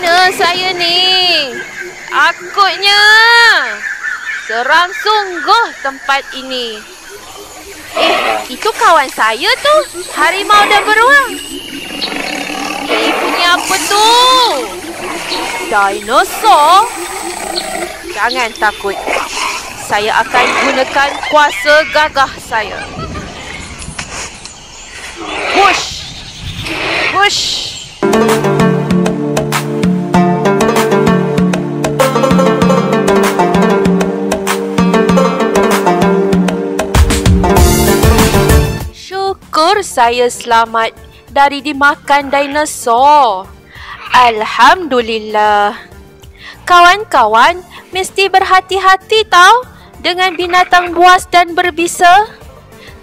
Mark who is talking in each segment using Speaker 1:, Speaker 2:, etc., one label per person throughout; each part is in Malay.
Speaker 1: mana saya ni? Takutnya. Seram sungguh tempat ini. Itu kawan saya tu. Harimau dan beruang. Bunyi apa tu? Dinosaur? Jangan takut. Saya akan gunakan kuasa gagah saya. Push! Push! Syukur saya selamat dari dimakan dinosaur. Alhamdulillah. Kawan-kawan mesti berhati-hati tau dengan binatang buas dan berbisa.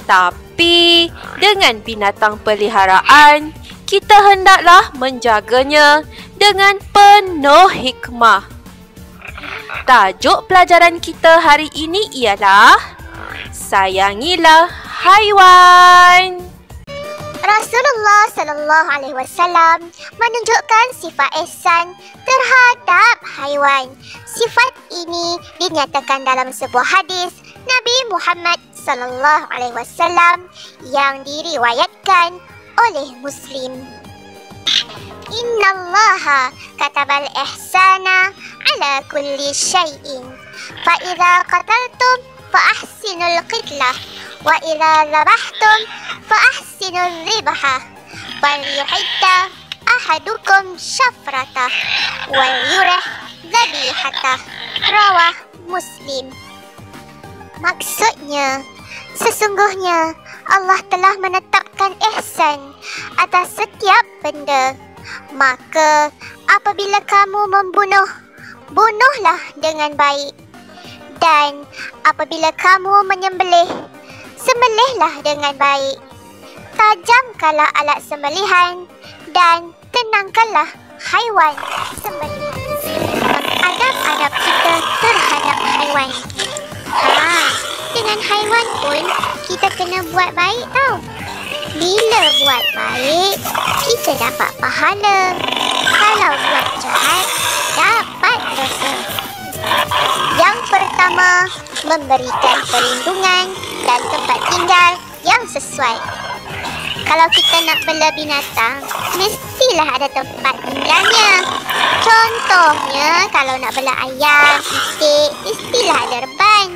Speaker 1: Tapi dengan binatang peliharaan, kita hendaklah menjaganya dengan penuh hikmah. Tajuk pelajaran kita hari ini ialah sayangilah haiwan.
Speaker 2: Rasulullah sallallahu alaihi wasallam menunjukkan sifat ihsan terhadap haiwan. Sifat ini dinyatakan dalam sebuah hadis Nabi Muhammad sallallahu alaihi wasallam yang diriwayatkan oleh Muslim. Innallaha katabal ihsana ala kulli syai'in. Fa idza qataltum fa ahsinul qitlah wa idza dhabhtum fa ahsinul dhibha. Fal yuhidda ahadukum syafratah wal yurih dhabihatah. Rawah Muslim. Maksudnya, sesungguhnya Allah telah menetapkan ihsan atas setiap benda. Maka apabila kamu membunuh, bunuhlah dengan baik. Dan apabila kamu menyembelih, sembelihlah dengan baik. Tajamkanlah alat sembelihan dan tenangkanlah haiwan sembelihan. Adab-adab kita terhadap haiwan. Dengan haiwan pun kita kena buat baik tau. Bila buat baik, kita dapat pahala. Kalau buat jahat, dapat dosa. Yang pertama, memberikan perlindungan dan tempat tinggal yang sesuai. Kalau kita nak bela binatang, mestilah ada tempat tinggalnya. Contohnya, kalau nak bela ayam, itik, mestilah ada reban.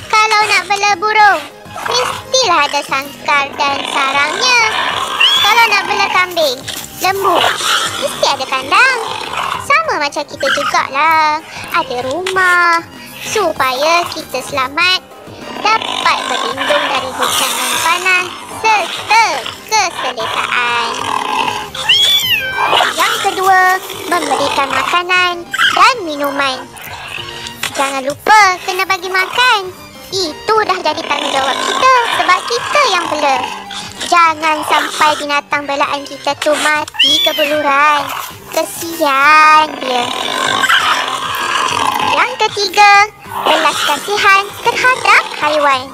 Speaker 2: Kalau nak bela burung, mestilah ada sangkar dan sarangnya. Kalau nak bela kambing, lembu, mesti ada kandang. Sama macam kita jugalah, ada rumah supaya kita selamat, dapat berlindung dari hujan dan panas serta keselesaan. Yang kedua, memberikan makanan dan minuman. Jangan lupa kena bagi makan. Itu dah jadi tanggungjawab kita sebab kita yang bela. Jangan sampai binatang belaan kita tu mati kebuluran. Kesian dia. Yang ketiga, belas kasihan terhadap haiwan.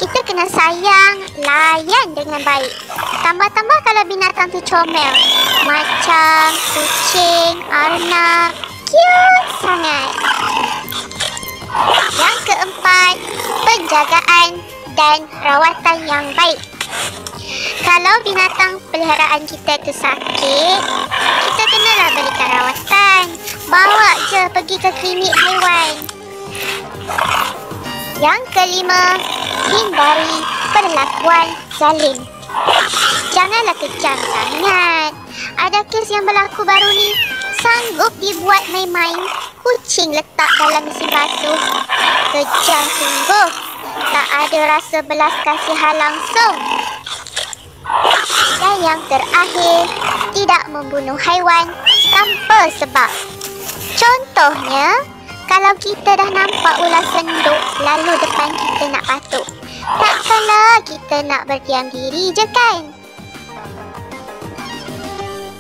Speaker 2: Kita kena sayang, layan dengan baik. Tambah-tambah kalau binatang tu comel. Macam kucing, arnab, cute sangat. Yang keempat, penjagaan dan rawatan yang baik. Kalau binatang peliharaan kita tu sakit, kita kenalah berikan rawatan. Bawa je pergi ke klinik haiwan. Yang kelima, hindari perlakuan zalim. Janganlah kejam sangat. Ada kes yang berlaku baru ni, sanggup dibuat main-main, kucing letak dalam mesin basuh. Kejam sungguh. Tak ada rasa belas kasihan langsung. Dan yang terakhir, tidak membunuh haiwan tanpa sebab. Contohnya, kalau kita dah nampak ular senduk lalu depan kita nak patuk, takkanlah kita nak berdiam diri je kan?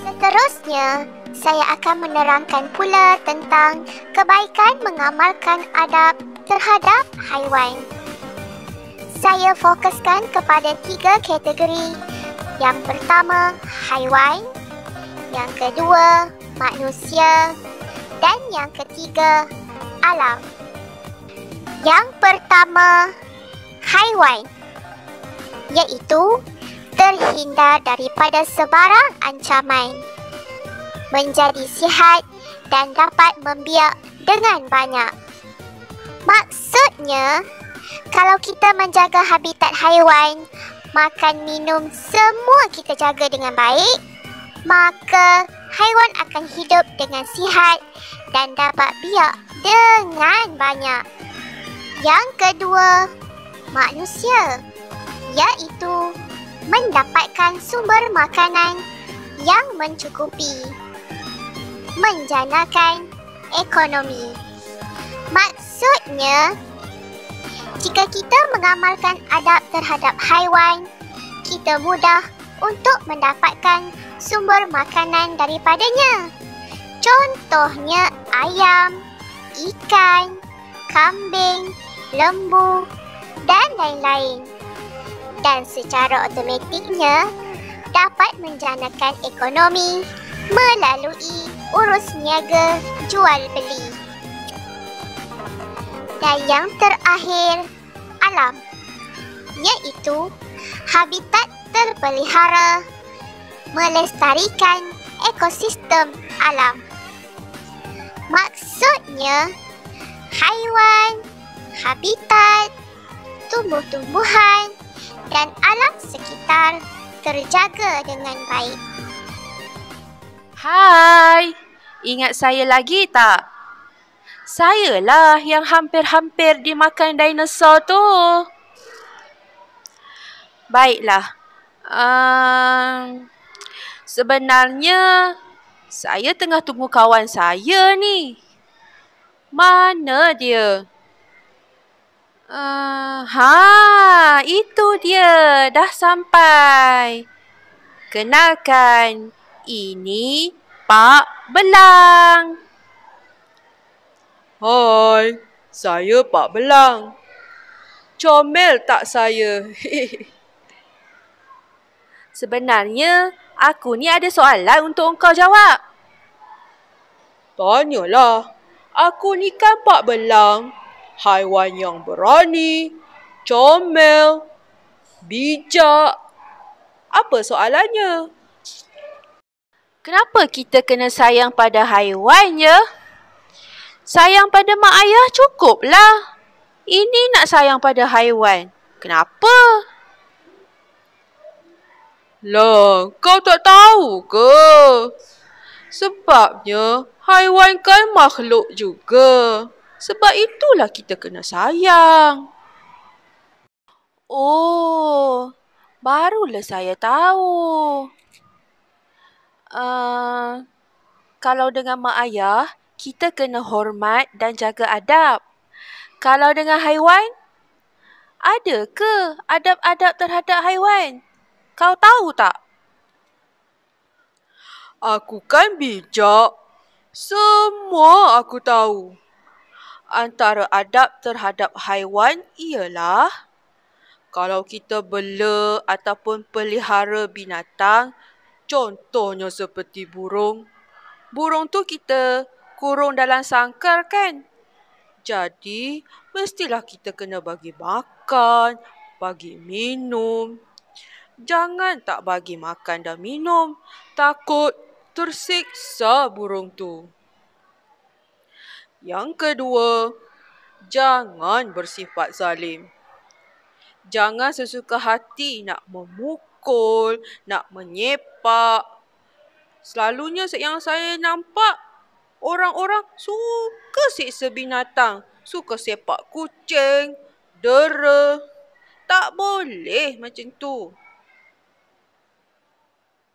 Speaker 2: Seterusnya, saya akan menerangkan pula tentang kebaikan mengamalkan adab terhadap haiwan. Saya fokuskan kepada 3 kategori. Yang pertama, haiwan. Yang kedua, manusia, dan yang ketiga, alam. Yang pertama, haiwan, iaitu terhindar daripada sebarang ancaman, menjadi sihat dan dapat membiak dengan banyak. Maksudnya, kalau kita menjaga habitat haiwan, makan minum semua kita jaga dengan baik, maka haiwan akan hidup dengan sihat dan dapat biak dengan banyak. Yang kedua, manusia, iaitu mendapatkan sumber makanan yang mencukupi, menjanakan ekonomi. Maksudnya, jika kita mengamalkan adab terhadap haiwan, kita mudah untuk mendapatkan sumber makanan daripadanya. Contohnya ayam, ikan, kambing, lembu dan lain-lain. Dan secara automatiknya dapat menjanakan ekonomi melalui urus niaga jual beli. Dan yang terakhir, alam, iaitu habitat terpelihara, melestarikan ekosistem alam. Maksudnya, haiwan, habitat, tumbuh-tumbuhan dan alam sekitar terjaga dengan baik.
Speaker 1: Hai, ingat saya lagi tak? Sayalah yang hampir-hampir dimakan dinosaur tu. Baiklah. Sebenarnya, saya tengah tunggu kawan saya ni. Mana dia? Itu dia. Dah sampai. Kenalkan, ini Pak Belang.
Speaker 3: Hai, saya Pak Belang. Comel tak saya?
Speaker 1: Sebenarnya, aku ni ada soalan untuk engkau jawab.
Speaker 3: Tanyalah. Aku ni kan Pak Belang. Haiwan yang berani, comel, bijak. Apa soalannya?
Speaker 1: Kenapa kita kena sayang pada haiwan ya? Sayang pada mak ayah cukuplah. Ini nak sayang pada haiwan. Kenapa?
Speaker 3: Lah, kau tak tahu ke? Sebabnya haiwan kan makhluk juga. Sebab itulah kita kena sayang.
Speaker 1: Oh, barulah saya tahu. Kalau dengan mak ayah, kita kena hormat dan jaga adab. Kalau dengan haiwan, ada ke adab-adab terhadap haiwan? Kau tahu tak?
Speaker 3: Aku kan bijak. Semua aku tahu. Antara adab terhadap haiwan ialah kalau kita bela ataupun pelihara binatang, contohnya seperti burung. Burung tu kita kurung dalam sangkar kan? Jadi, mestilah kita kena bagi makan, bagi minum. Jangan tak bagi makan dan minum. Takut tersiksa burung tu. Yang kedua, jangan bersifat zalim. Jangan sesuka hati nak memukul, nak menyepak. Selalunya yang saya nampak, orang-orang suka siksa binatang. Suka sepak kucing, dera. Tak boleh macam tu.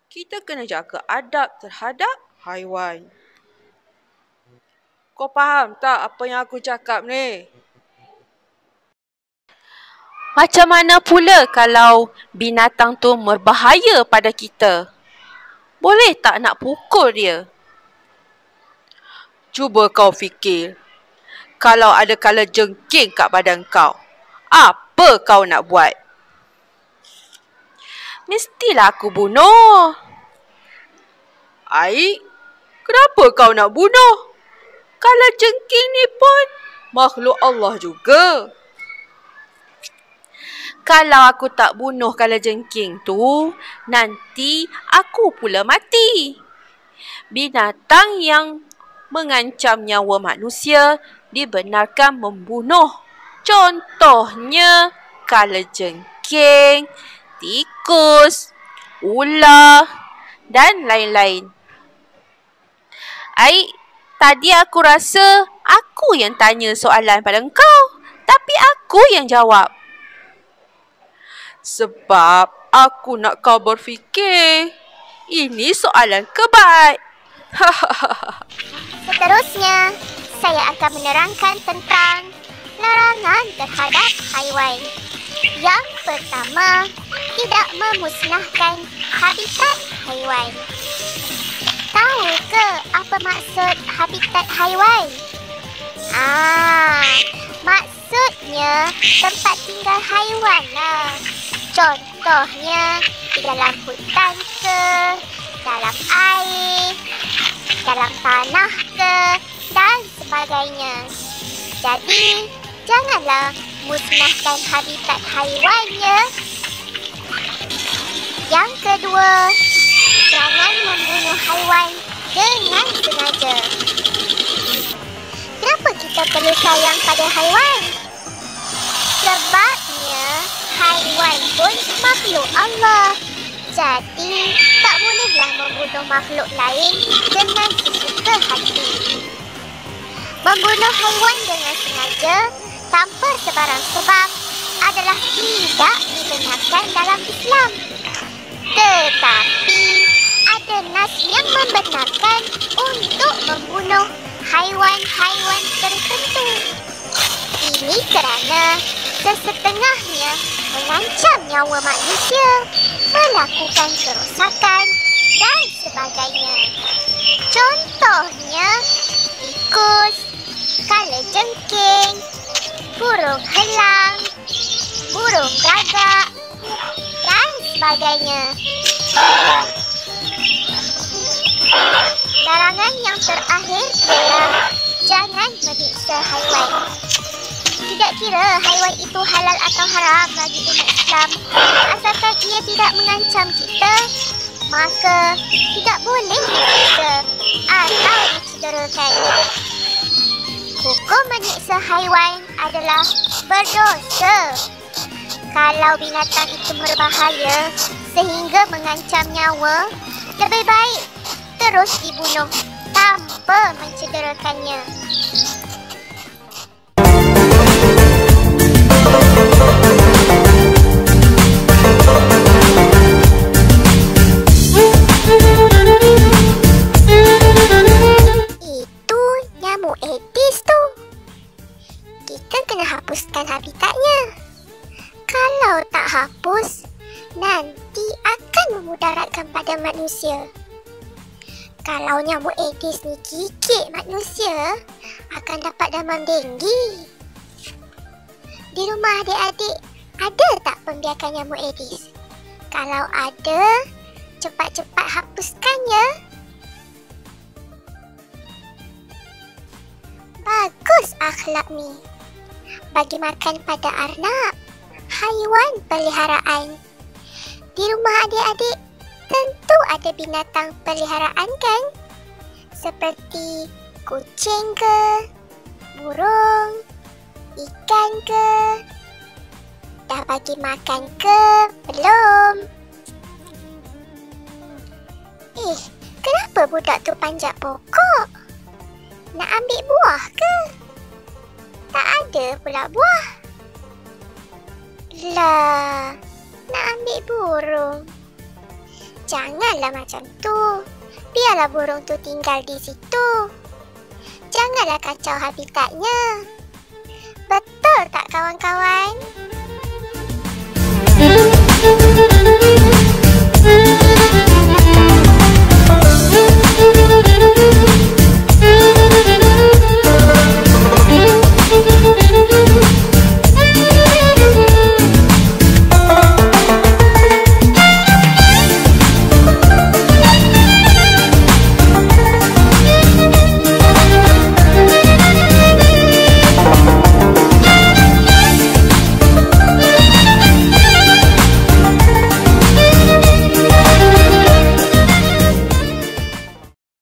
Speaker 3: Kita kena jaga adab terhadap haiwan. Kau faham tak apa yang aku cakap ni?
Speaker 1: Macam mana pula kalau binatang tu berbahaya pada kita? Boleh tak nak pukul dia?
Speaker 3: Cuba kau fikir. Kalau ada kala jengking kat badan kau, apa kau nak buat?
Speaker 1: Mestilah aku bunuh.
Speaker 3: Aik, Kenapa kau nak bunuh? Kalajengking ni pun makhluk Allah juga. Kalau aku tak bunuh kalajengking tu, nanti aku pula mati. Binatang yang mengancam nyawa manusia dibenarkan membunuh. Contohnya kalajengking, tikus, ular dan lain-lain. Tadi aku rasa aku yang tanya soalan pada engkau, tapi aku yang jawab. Sebab aku nak kau berfikir. Ini soalan kebat.
Speaker 2: Seterusnya, saya akan menerangkan tentang larangan terhadap haiwan. Yang pertama, tidak memusnahkan habitat haiwan. Tahu ke apa maksud habitat haiwan? Maksudnya tempat tinggal haiwan lah. Contohnya di dalam hutan ke, dalam air, dalam tanah ke dan sebagainya. Jadi, janganlah musnahkan habitat haiwannya. Yang kedua, jangan membunuh haiwan dengan sengaja. Kenapa kita perlu sayang pada haiwan? Sebabnya haiwan pun makhluk Allah. Jadi, tak bolehlah membunuh makhluk lain dengan sesuka hati. Membunuh haiwan dengan sengaja tanpa sebarang sebab adalah tidak dibenarkan dalam Islam. Tetapi, ada nas yang membenarkan untuk membunuh haiwan-haiwan tertentu. Ini kerana sesetengahnya mengancam nyawa manusia, melakukan kerosakan dan sebagainya. Contohnya, tikus, kalajengking, burung helang, burung gagak dan sebagainya. Larangan yang terakhir ialah jangan menyiksa haiwan. Tidak kira haiwan itu halal atau haram bagi umat Islam, asalkan ia tidak mengancam kita, maka tidak boleh disiksa atau dicederakan. Hukum menyiksa haiwan adalah berdosa. Kalau binatang itu berbahaya sehingga mengancam nyawa, lebih baik terus dibunuh tanpa mencederakannya. Itu nyamuk Aedes tu. Kita kena hapuskan habitatnya. Kalau tak hapus, nanti akan memudaratkan pada manusia. Kalau nyamuk Aedes ni gigit manusia, akan dapat demam denggi. Di rumah adik-adik, ada tak pembiakan nyamuk Aedes? Kalau ada, cepat-cepat hapuskannya. Bagus akhlak ni. Bagi makan pada arnab, haiwan peliharaan. Di rumah adik-adik, tentu ada binatang peliharaan kan? Seperti kucing ke, burung, ikan ke? Dah bagi makan ke belum? Kenapa budak tu panjat pokok? Nak ambil buah ke? Tak ada pula buah. Lah, nak ambil burung. Janganlah macam tu. Biarlah burung tu tinggal di situ. Janganlah kacau habitatnya. Betul tak kawan-kawan?